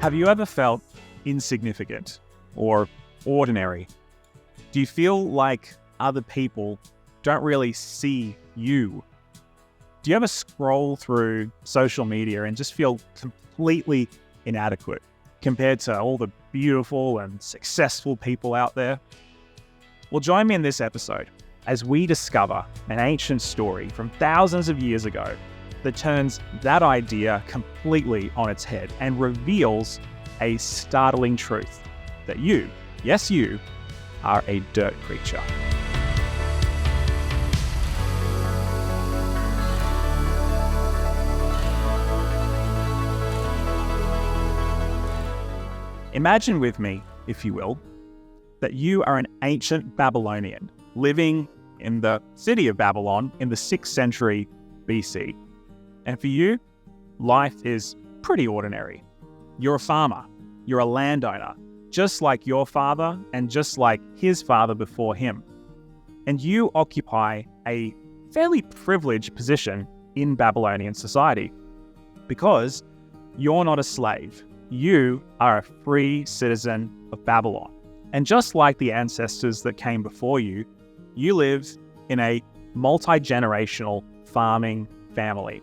Have you ever felt insignificant or ordinary? Do you feel like other people don't really see you? Do you ever scroll through social media and just feel completely inadequate compared to all the beautiful and successful people out there? Well, join me in this episode as we discover an ancient story from thousands of years ago that turns that idea completely on its head and reveals a startling truth that you, yes you, are a dirt creature. Imagine with me, if you will, that you are an ancient Babylonian living in the city of Babylon in the 6th century BC. And for you, life is pretty ordinary. You're a farmer, you're a landowner, just like your father and just like his father before him. And you occupy a fairly privileged position in Babylonian society because you're not a slave. You are a free citizen of Babylon. And just like the ancestors that came before you, you live in a multi-generational farming family.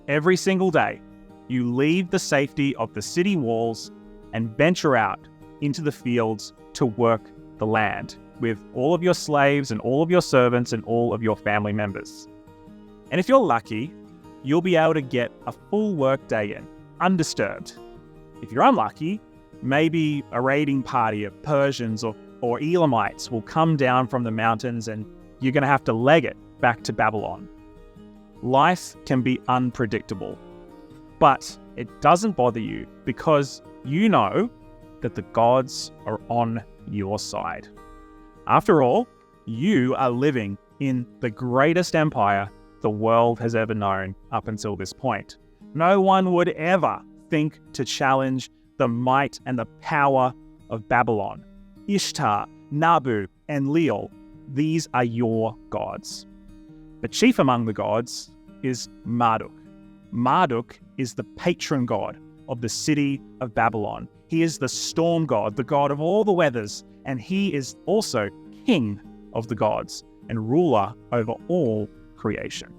Every single day, you leave the safety of the city walls and venture out into the fields to work the land with all of your slaves and all of your servants and all of your family members. And if you're lucky, you'll be able to get a full work day in, undisturbed. If you're unlucky, maybe a raiding party of Persians or Elamites will come down from the mountains and you're going to have to leg it back to Babylon. Life can be unpredictable, but it doesn't bother you because you know that the gods are on your side. After all, you are living in the greatest empire the world has ever known up until this point. No one would ever think to challenge the might and the power of Babylon. Ishtar, Nabu, and Leal, these are your gods. But chief among the gods is Marduk. Marduk is the patron god of the city of Babylon. He is the storm god, the god of all the weathers, and he is also king of the gods and ruler over all creation.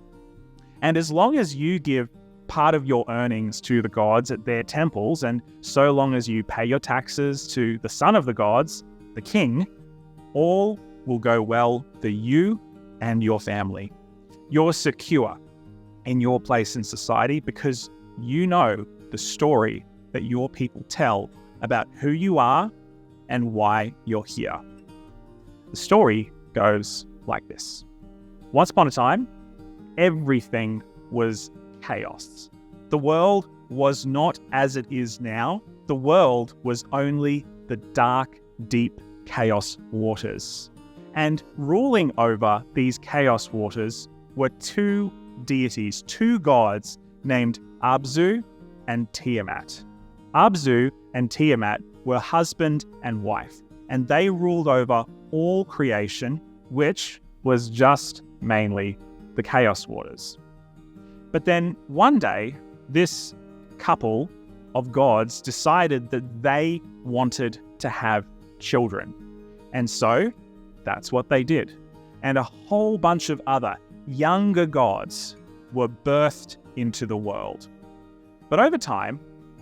And as long as you give part of your earnings to the gods at their temples, and so long as you pay your taxes to the son of the gods, the king, all will go well for you and your family. You're secure in your place in society because you know the story that your people tell about who you are and why you're here. The story goes like this. Once upon a time, everything was chaos. The world was not as it is now. The world was only the dark, deep chaos waters. And ruling over these chaos waters were two deities, two gods named Abzu and Tiamat. Abzu and Tiamat were husband and wife, and they ruled over all creation, which was just mainly the chaos waters. But then one day, this couple of gods decided that they wanted to have children. And so that's what they did. And a whole bunch of other younger gods were birthed into the world. But over time,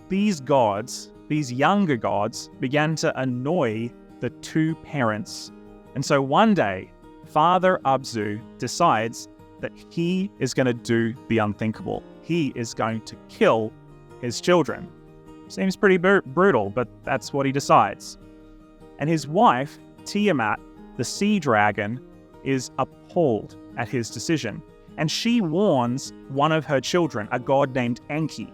these gods, these younger gods, began to annoy the two parents. And so one day, Father Abzu decides that he is going to do the unthinkable. He is going to kill his children. Seems pretty brutal, but that's what he decides. And his wife, Tiamat, the sea dragon, is appalled at his decision. And she warns one of her children, a god named Enki.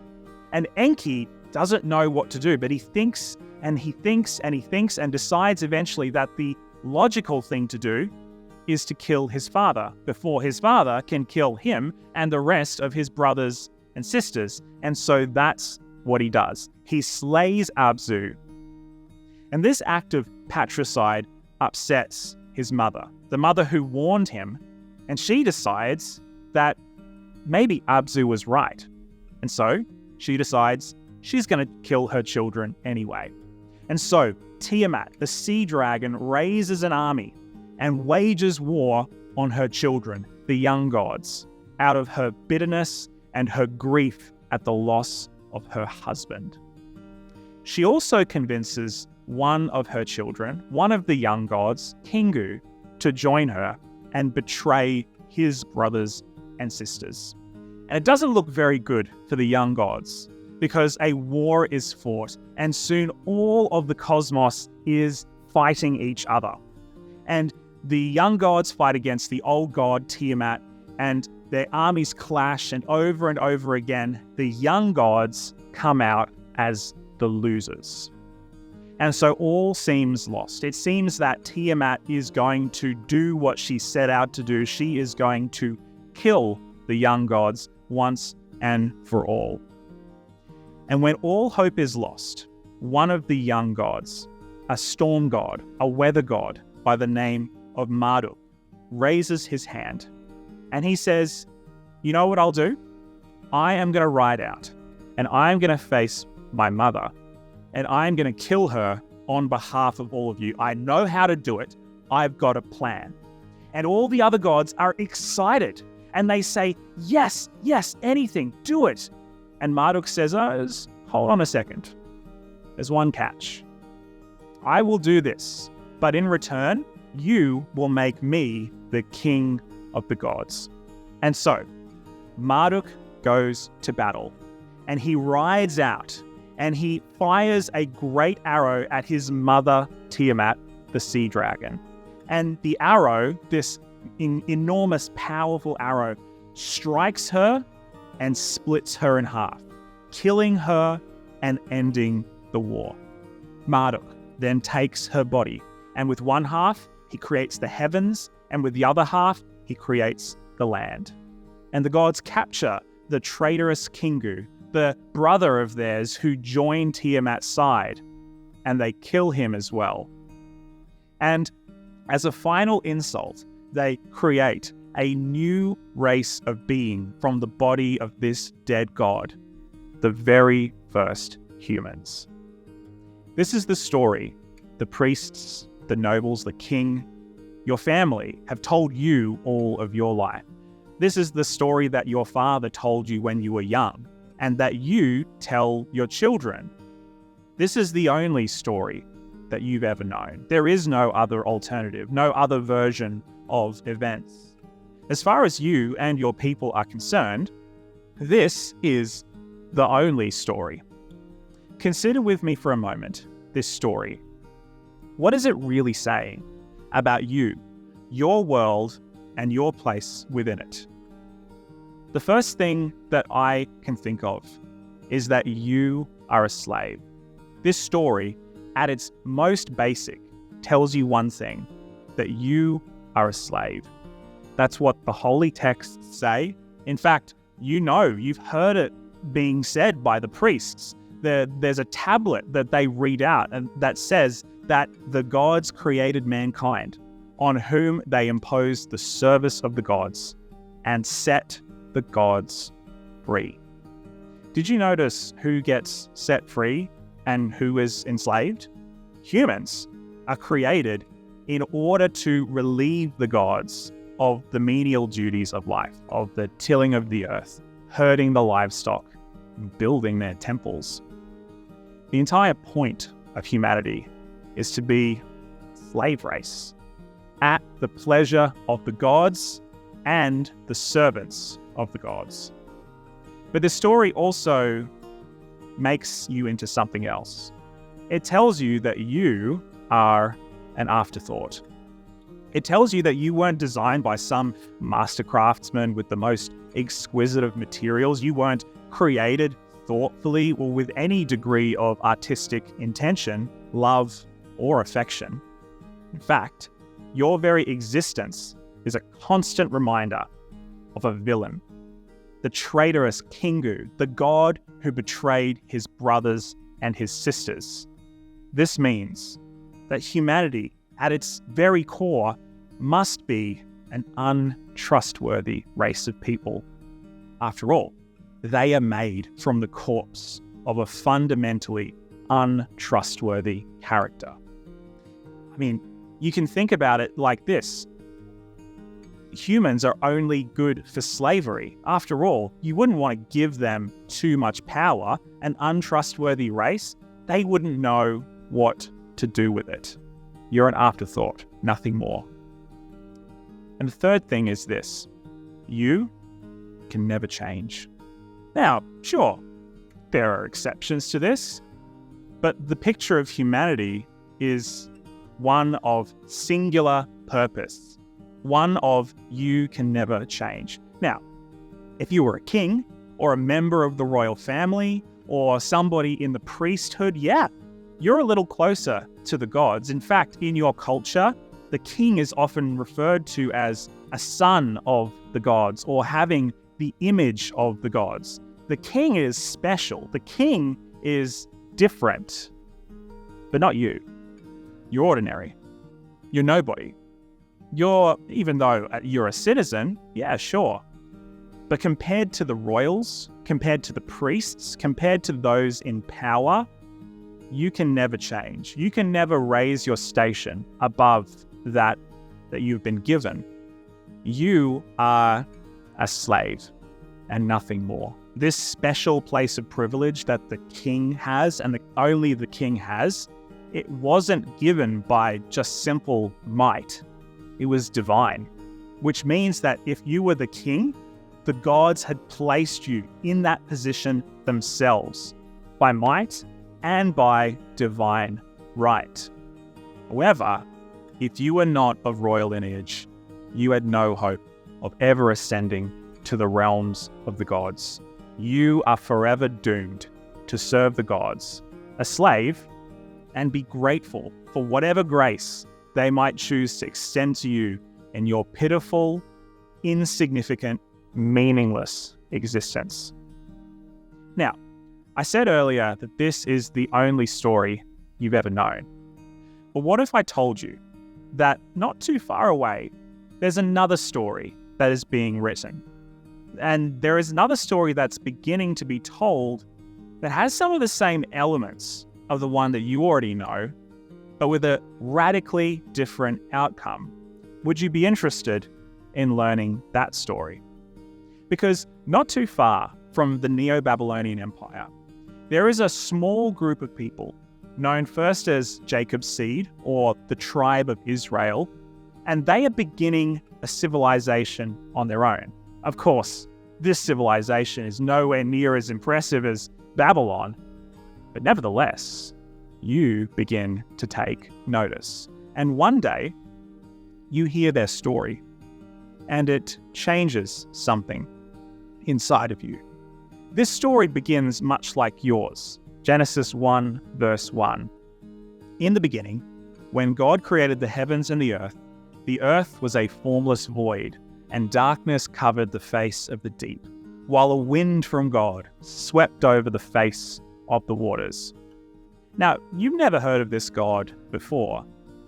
And Enki doesn't know what to do, but he thinks and he thinks and he thinks and decides eventually that the logical thing to do is to kill his father before his father can kill him and the rest of his brothers and sisters. And so that's what he does. He slays Abzu. And this act of patricide upsets his mother, the mother who warned him, and she decides that maybe Abzu was right. And so she decides she's going to kill her children anyway. And so Tiamat, the sea dragon, raises an army and wages war on her children, the young gods, out of her bitterness and her grief at the loss of her husband. She also convinces one of her children, one of the young gods, Kingu, to join her and betray his brothers and sisters. And it doesn't look very good for the young gods, because a war is fought, and soon all of the cosmos is fighting each other. And the young gods fight against the old god Tiamat, and their armies clash, and over again, the young gods come out as the losers. And so all seems lost. It seems that Tiamat is going to do what she set out to do. She is going to kill the young gods once and for all. And when all hope is lost, one of the young gods, a storm god, a weather god by the name of Marduk, raises his hand and he says, "You know what I'll do? I am going to ride out and I'm going to face my mother and I'm going to kill her on behalf of all of you. I know how to do it. I've got a plan." And all the other gods are excited and they say, yes, anything, do it. And Marduk says, hold on a second. There's one catch. I will do this, but in return, you will make me the king of the gods. And so, Marduk goes to battle, and he rides out, and he fires a great arrow at his mother, Tiamat, the sea dragon. And the arrow, this enormous, powerful arrow, strikes her and splits her in half, killing her and ending the war. Marduk then takes her body, and with one half, he creates the heavens, and with the other half, he creates the land. And the gods capture the traitorous Kingu, the brother of theirs who joined Tiamat's side, and they kill him as well. And as a final insult, they create a new race of being from the body of this dead god, the very first humans. This is the story the priests, the nobles, the king, your family have told you all of your life. This is the story that your father told you when you were young, and that you tell your children. This is the only story that you've ever known. There is no other alternative, no other version of events. As far as you and your people are concerned, this is the only story. Consider with me for a moment this story. What is it really saying about you, your world, and your place within it? The first thing that I can think of is that you are a slave. This story, at its most basic, tells you one thing, that you are a slave. That's what the holy texts say. In fact, you've heard it being said by the priests. There's a tablet that they read out and that says that the gods created mankind, on whom they imposed the service of the gods and set the gods free. Did you notice who gets set free and who is enslaved? Humans are created in order to relieve the gods of the menial duties of life, of the tilling of the earth, herding the livestock, building their temples. The entire point of humanity is to be a slave race, at the pleasure of the gods and the servants of the gods. But this story also makes you into something else. It tells you that you are an afterthought. It tells you that you weren't designed by some master craftsman with the most exquisite of materials. You weren't created thoughtfully or with any degree of artistic intention, love, or affection. In fact, your very existence is a constant reminder of a villain, the traitorous Kingu, the god who betrayed his brothers and his sisters. This means that humanity, at its very core, must be an untrustworthy race of people. After all, they are made from the corpse of a fundamentally untrustworthy character. I mean, you can think about it like this. Humans are only good for slavery. After all, you wouldn't want to give them too much power. An untrustworthy race, they wouldn't know what to do with it. You're an afterthought, nothing more. And the third thing is this: you can never change. Now, sure, there are exceptions to this, but the picture of humanity is one of singular purpose, one of you can never change. Now, if you were a king or a member of the royal family or somebody in the priesthood, yeah, you're a little closer to the gods. In fact, in your culture, the king is often referred to as a son of the gods or having the image of the gods. The king is special. The king is different, but not you. You're ordinary. You're nobody. Even though you're a citizen, yeah, sure. But compared to the royals, compared to the priests, compared to those in power, you can never change. You can never raise your station above that you've been given. You are a slave and nothing more. This special place of privilege that the king has and only the king has, it wasn't given by just simple might. It was divine, which means that if you were the king, the gods had placed you in that position themselves by might and by divine right. However, if you were not of royal lineage, you had no hope of ever ascending to the realms of the gods. You are forever doomed to serve the gods, a slave, and be grateful for whatever grace they might choose to extend to you in your pitiful, insignificant, meaningless existence. Now, I said earlier that this is the only story you've ever known. But what if I told you that not too far away, there's another story that is being written? And there is another story that's beginning to be told that has some of the same elements of the one that you already know, but with a radically different outcome. Would you be interested in learning that story? Because not too far from the Neo-Babylonian Empire, there is a small group of people known first as Jacob's seed, or the tribe of Israel, and they are beginning a civilization on their own. Of course, this civilization is nowhere near as impressive as Babylon, but nevertheless, you begin to take notice. And one day, you hear their story, and it changes something inside of you. This story begins much like yours. Genesis 1, verse 1. In the beginning, when God created the heavens and the earth was a formless void, and darkness covered the face of the deep, while a wind from God swept over the face of the waters. Now, you've never heard of this God before,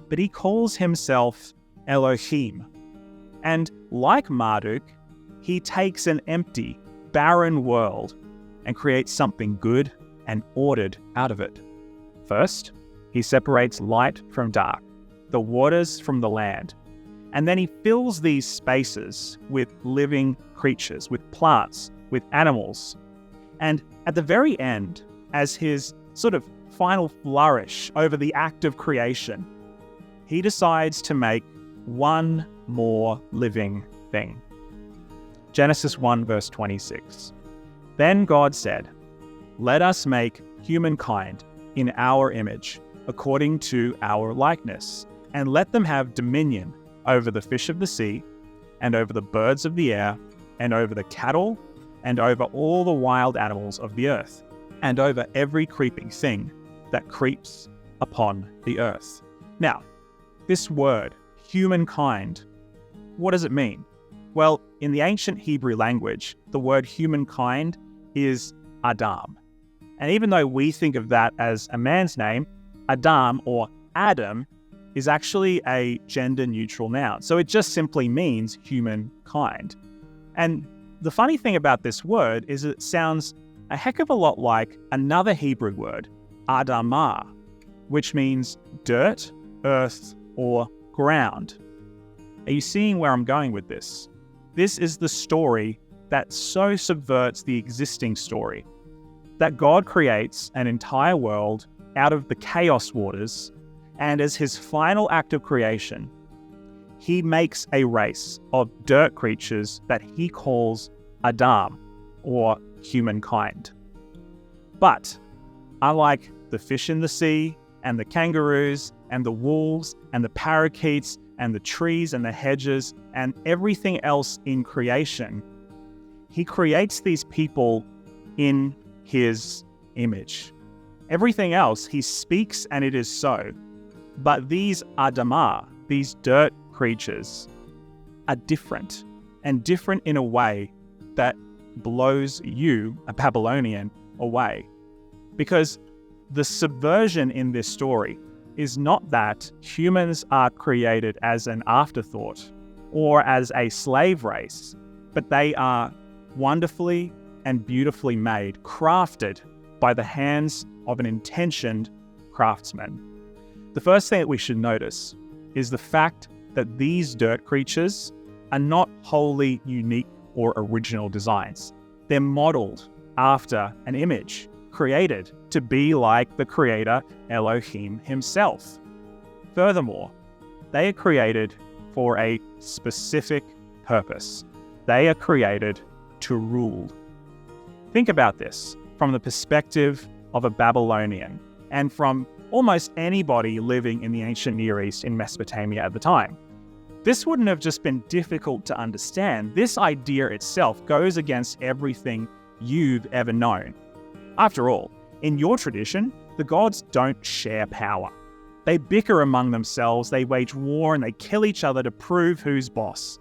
but he calls himself Elohim. And like Marduk, he takes an empty, barren world and creates something good and ordered out of it. First, he separates light from dark, the waters from the land, and then he fills these spaces with living creatures, with plants, with animals. And at the very end, as his sort of final flourish over the act of creation, he decides to make one more living thing. Genesis 1, verse 26. Then God said, "Let us make humankind in our image, according to our likeness, and let them have dominion over the fish of the sea, and over the birds of the air, and over the cattle, and over all the wild animals of the earth, and over every creeping thing that creeps upon the earth." Now, this word, humankind, what does it mean? Well, in the ancient Hebrew language, the word humankind is Adam. And even though we think of that as a man's name, Adam or Adam is actually a gender-neutral noun. So it just simply means humankind. And the funny thing about this word is it sounds a heck of a lot like another Hebrew word, Adamah, which means dirt, earth, or ground. Are you seeing where I'm going with this? This is the story that so subverts the existing story, that God creates an entire world out of the chaos waters, and as his final act of creation, he makes a race of dirt creatures that he calls Adam, or humankind. But unlike the fish in the sea, and the kangaroos, and the wolves, and the parakeets, and the trees and the hedges, and everything else in creation, he creates these people in his image. Everything else, he speaks and it is so. But these Adamah, these dirt creatures, are different, and different in a way that blows you, a Babylonian, away. Because the subversion in this story is not that humans are created as an afterthought or as a slave race, but they are wonderfully and beautifully made, crafted by the hands of an intentioned craftsman. The first thing that we should notice is the fact that these dirt creatures are not wholly unique or original designs. They're modeled after an image created to be like the creator Elohim himself. Furthermore, they are created for a specific purpose. They are created to rule. Think about this from the perspective of a Babylonian and from almost anybody living in the ancient Near East in Mesopotamia at the time. This wouldn't have just been difficult to understand. This idea itself goes against everything you've ever known. After all, in your tradition, the gods don't share power. They bicker among themselves, they wage war, and they kill each other to prove who's boss.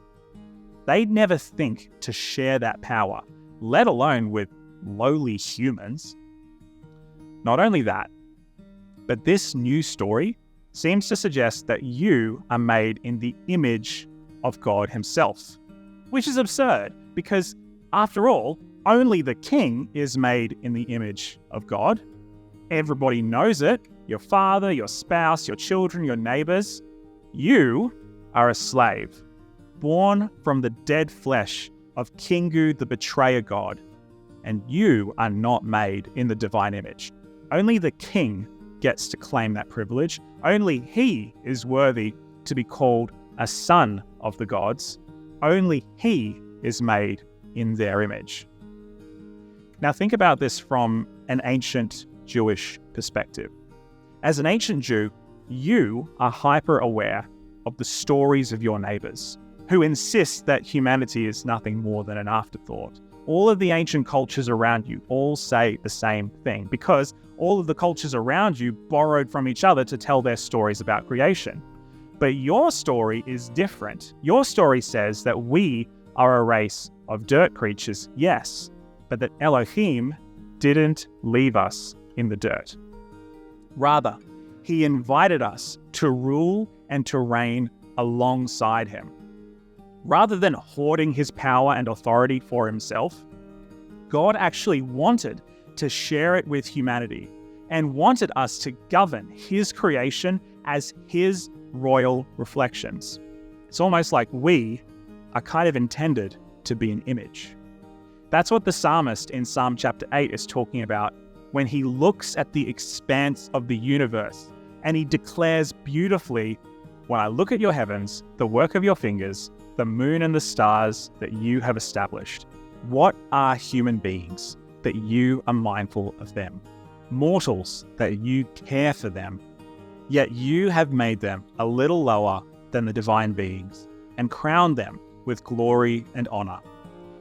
They'd never think to share that power, let alone with lowly humans. Not only that, but this new story seems to suggest that you are made in the image of God himself, which is absurd because, after all, only the king is made in the image of God. Everybody knows it. Your father, your spouse, your children, your neighbors. You are a slave, born from the dead flesh of Kingu, the betrayer god, and you are not made in the divine image. Only the king gets to claim that privilege. Only he is worthy to be called a son of the gods. Only he is made in their image. Now think about this from an ancient Jewish perspective. As an ancient Jew, you are hyper-aware of the stories of your neighbors, who insist that humanity is nothing more than an afterthought. All of the ancient cultures around you all say the same thing because all of the cultures around you borrowed from each other to tell their stories about creation. But your story is different. Your story says that we are a race of dirt creatures, yes, but that Elohim didn't leave us in the dirt. Rather, he invited us to rule and to reign alongside him. Rather than hoarding his power and authority for himself, God actually wanted to share it with humanity and wanted us to govern his creation as his royal reflections. It's almost like we are kind of intended to be an image. That's what the psalmist in Psalm chapter 8 is talking about when he looks at the expanse of the universe and he declares beautifully, "When I look at your heavens, the work of your fingers, the moon and the stars that you have established, what are human beings that you are mindful of them? Mortals that you care for them. Yet you have made them a little lower than the divine beings and crowned them with glory and honor.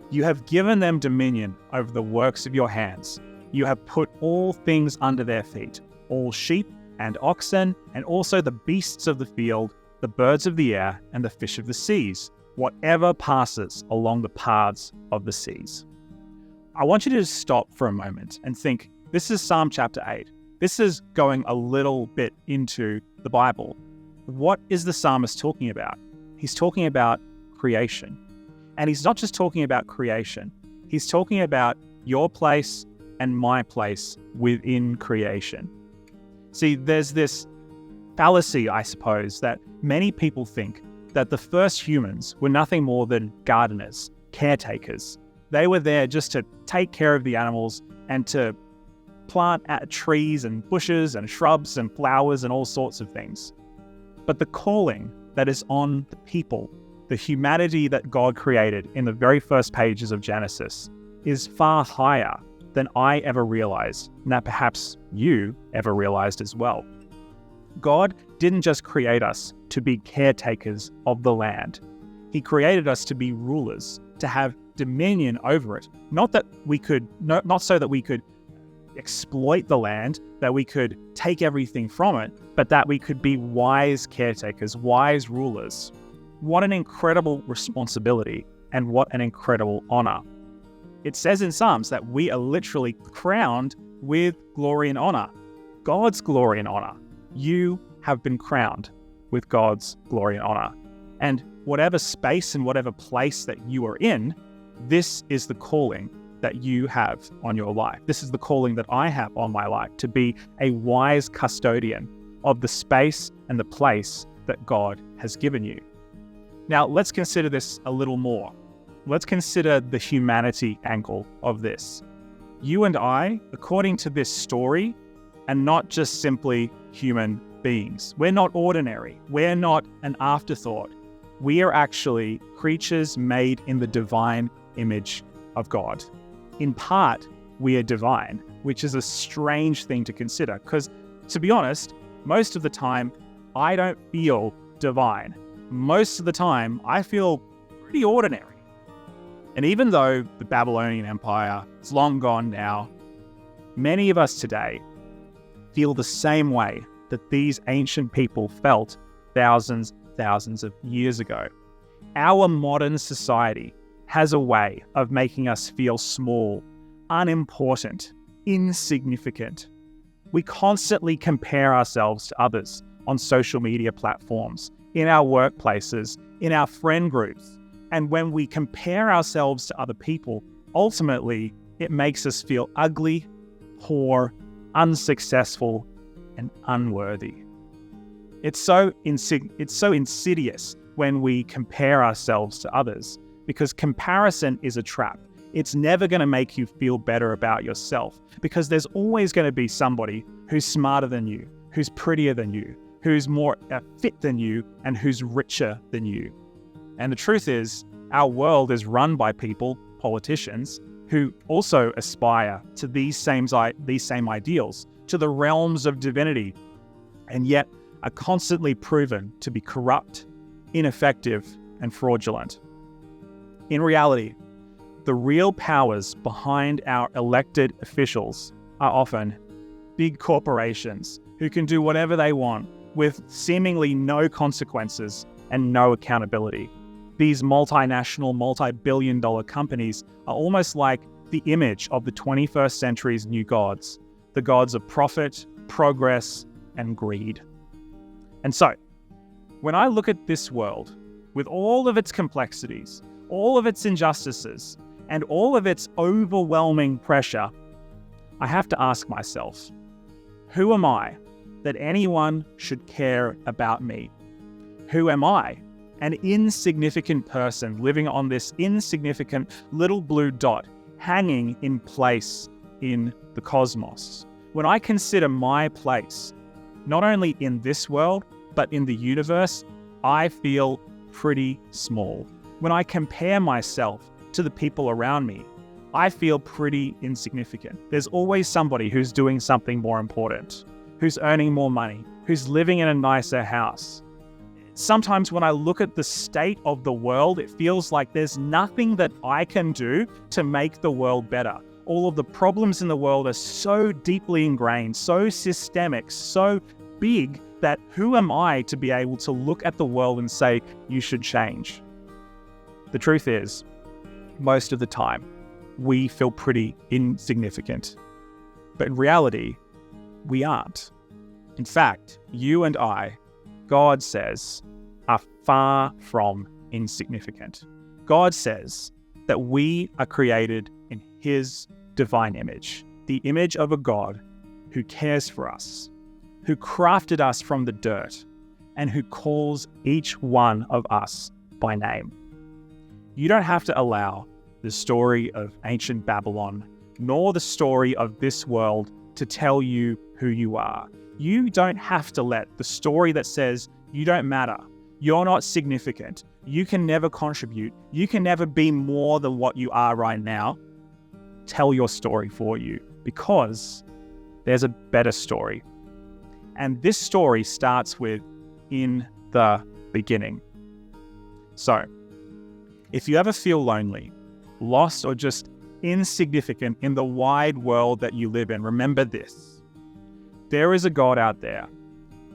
You have given them dominion over the works of your hands. You have put all things under their feet, all sheep and oxen, and also the beasts of the field, the birds of the air, and the fish of the seas, whatever passes along the paths of the seas." I want you to just stop for a moment and think, this is Psalm chapter 8. This is going a little bit into the Bible. What is the psalmist talking about? He's talking about creation. And he's not just talking about creation. He's talking about your place and my place within creation. See, there's this fallacy, I suppose, that many people think that the first humans were nothing more than gardeners, caretakers. They were there just to take care of the animals and to plant trees and bushes and shrubs and flowers and all sorts of things. But the calling that is on the people, the humanity that God created in the very first pages of Genesis, is far higher than I ever realized, and that perhaps you ever realized as well. God didn't just create us to be caretakers of the land. He created us to be rulers, to have dominion over it. Not so that we could exploit the land, that we could take everything from it, but that we could be wise caretakers, wise rulers. What an incredible responsibility, and what an incredible honor. It says in Psalms that we are literally crowned with glory and honor. God's glory and honor. You have been crowned with God's glory and honor. And whatever space and whatever place that you are in, this is the calling that you have on your life. This is the calling that I have on my life, to be a wise custodian of the space and the place that God has given you. Now, let's consider this a little more. Let's consider the humanity angle of this. You and I, according to this story, are not just simply human beings. We're not ordinary. We're not an afterthought. We are actually creatures made in the divine image of God. In part, we are divine, which is a strange thing to consider because, to be honest, most of the time, I don't feel divine. Most of the time, I feel pretty ordinary. And even though the Babylonian Empire is long gone now, many of us today feel the same way that these ancient people felt thousands of years ago. Our modern society has a way of making us feel small, unimportant, insignificant. We constantly compare ourselves to others on social media platforms, in our workplaces, in our friend groups. And when we compare ourselves to other people, ultimately, it makes us feel ugly, poor, unsuccessful, and unworthy. It's so insidious when we compare ourselves to others, because comparison is a trap. It's never going to make you feel better about yourself, because there's always going to be somebody who's smarter than you, who's prettier than you, who's more fit than you, and who's richer than you. And the truth is, our world is run by people, politicians, who also aspire to these same ideals, to the realms of divinity, and yet are constantly proven to be corrupt, ineffective, and fraudulent. In reality, the real powers behind our elected officials are often big corporations who can do whatever they want with seemingly no consequences and no accountability. These multinational, multi-billion-dollar companies are almost like the image of the 21st century's new gods, the gods of profit, progress, and greed. And so, when I look at this world, with all of its complexities, all of its injustices, and all of its overwhelming pressure, I have to ask myself, who am I that anyone should care about me? Who am I, an insignificant person living on this insignificant little blue dot hanging in place in the cosmos? When I consider my place, not only in this world, but in the universe, I feel pretty small. When I compare myself to the people around me, I feel pretty insignificant. There's always somebody who's doing something more important, who's earning more money, who's living in a nicer house. Sometimes when I look at the state of the world, it feels like there's nothing that I can do to make the world better. All of the problems in the world are so deeply ingrained, so systemic, so big that who am I to be able to look at the world and say, you should change? The truth is, most of the time, we feel pretty insignificant. But in reality, we aren't. In fact, you and I, God says, are far from insignificant. God says that we are created in His divine image, the image of a God who cares for us, who crafted us from the dirt, and who calls each one of us by name. You don't have to allow the story of ancient Babylon, nor the story of this world to tell you who you are. You don't have to let the story that says you don't matter, you're not significant, you can never contribute, you can never be more than what you are right now, tell your story for you, because there's a better story. And this story starts with in the beginning. So, if you ever feel lonely, lost, or just insignificant in the wide world that you live in, remember this. There is a God out there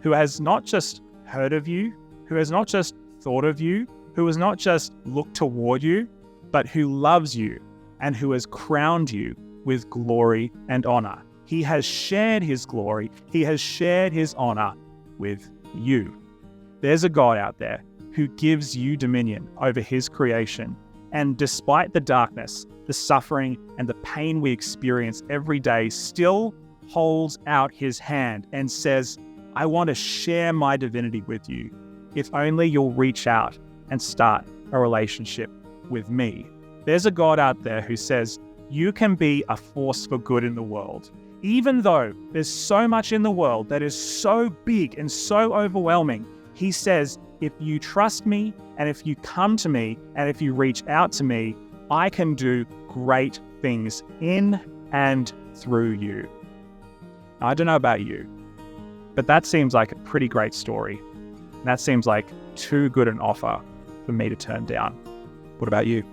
who has not just heard of you, who has not just thought of you, who has not just looked toward you, but who loves you and who has crowned you with glory and honor. He has shared his glory, he has shared his honor with you. There's a God out there who gives you dominion over his creation. And despite the darkness, the suffering, and the pain we experience every day, still holds out his hand and says, I want to share my divinity with you, if only you'll reach out and start a relationship with me. There's a God out there who says, you can be a force for good in the world. Even though there's so much in the world that is so big and so overwhelming, he says, if you trust me, and if you come to me, and if you reach out to me, I can do great things in and through you. Now, I don't know about you, but that seems like a pretty great story. And that seems like too good an offer for me to turn down. What about you?